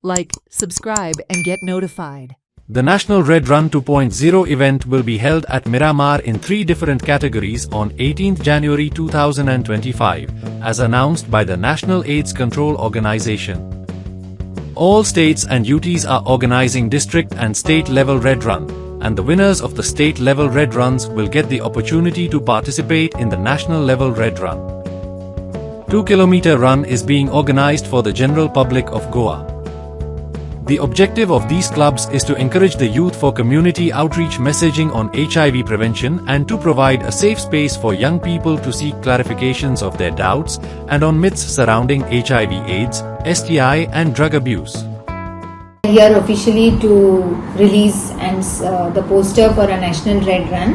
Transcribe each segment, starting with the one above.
Like, subscribe, and get notified. The National Red Run 2.0 event will be held at Miramar in 3 different categories on 18th January 2025, as announced by the National AIDS Control Organization. All states and UTs are organizing district and state-level Red Run, and the winners of the state-level Red Runs will get the opportunity to participate in the national-level Red Run. 2-kilometer run is being organized for the general public of Goa. The objective of these clubs is to encourage the youth for community outreach messaging on HIV prevention and to provide a safe space for young people to seek clarifications of their doubts and on myths surrounding HIV/AIDS, STI and drug abuse. Here officially to release the poster for a National Red Run,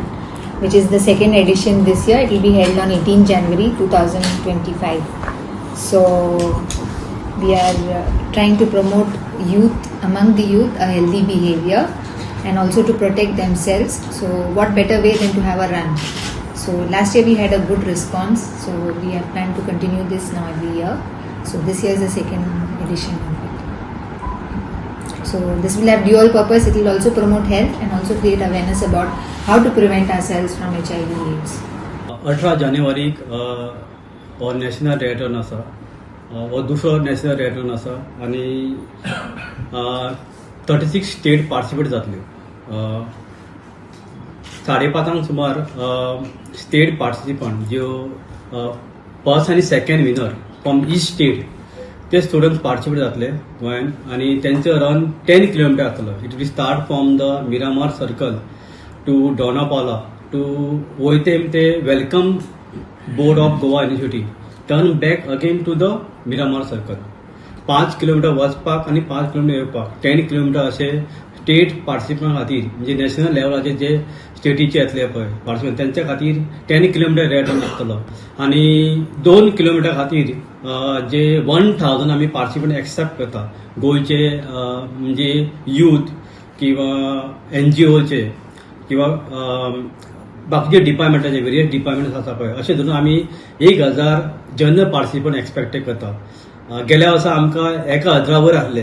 which is the second edition this year. It will be held on 18 January 2025. So we are trying to promote among the youth a healthy behavior and also to protect themselves. So what better way than to have a run? So last year we had a good response, so we have planned to continue this now every year. So this year is the second edition of it. So this will have dual purpose. It will also promote health and also create awareness about how to prevent ourselves from HIV/AIDS. 18 जानेवारीक हो national red run आसा, हो दुसरो national red run आसा आनी 36 state participate जातले. 5:30 सुमार state participant ज्यो फर्स्ट आनी second winner from each state ते स्टुडंट्स पार्टिसिपेट जातले गोंयान आनी तेंचो रन 10 किलोमिटर आसतलो. It will start from the Miramar circle to Dona Paula टू वयते ते welcome board of Goa initiative, turn back again to the Miramar circle. 5 kilometre वचपाक आनी 5 किलोमिटर येवपाक 10 किलोमिटर असे स्टेट पार्टिसिपंट खातीर म्हणजे नॅशनल लेवलाचे जे स्टेटीचे येतले पळय पार्टिसिपंट त्यांच्या खातीर 10 किलोमिटर रेड रन आसतलो आनी 2 किलोमिटर खातीर जे 1000 आमी पार्टिसिपंट एक्सेप्ट करता गोंयचे म्हणजे यूथ किंवा NGOचे किंवा बाकीचे डिपार्टमेंटाचे वेरियस डिपार्टमेंट्स आसा पळय अशें धरून आमी 1000 जनरल पार्टिसिपंट एक्सपेक्ट करता. गेल्या वर्सा आमकां 1000 वर आसले,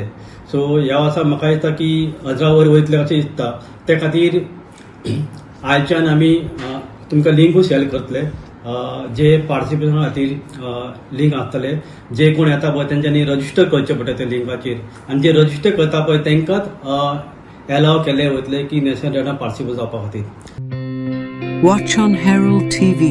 सो ह्या वर्सा म्हाका दिसता की 1000 वर वयतले अशें दिसता. ते खातीर आयच्यान आमी तुमकां लिंकूय शेअर करतले. जे पार्टिसिपेशना खातीर लिंक आसतले, जे कोण येता पळय तेंच्यांनी रजिस्टर करचें पडटा त्या लिंकाचेर आनी जे रजिस्टर करता पळय तेंकांच एलाव केले वयतले की नॅशनल रेडान पार्टिसिपेट जावपा खातीर. Watch on Herald TV.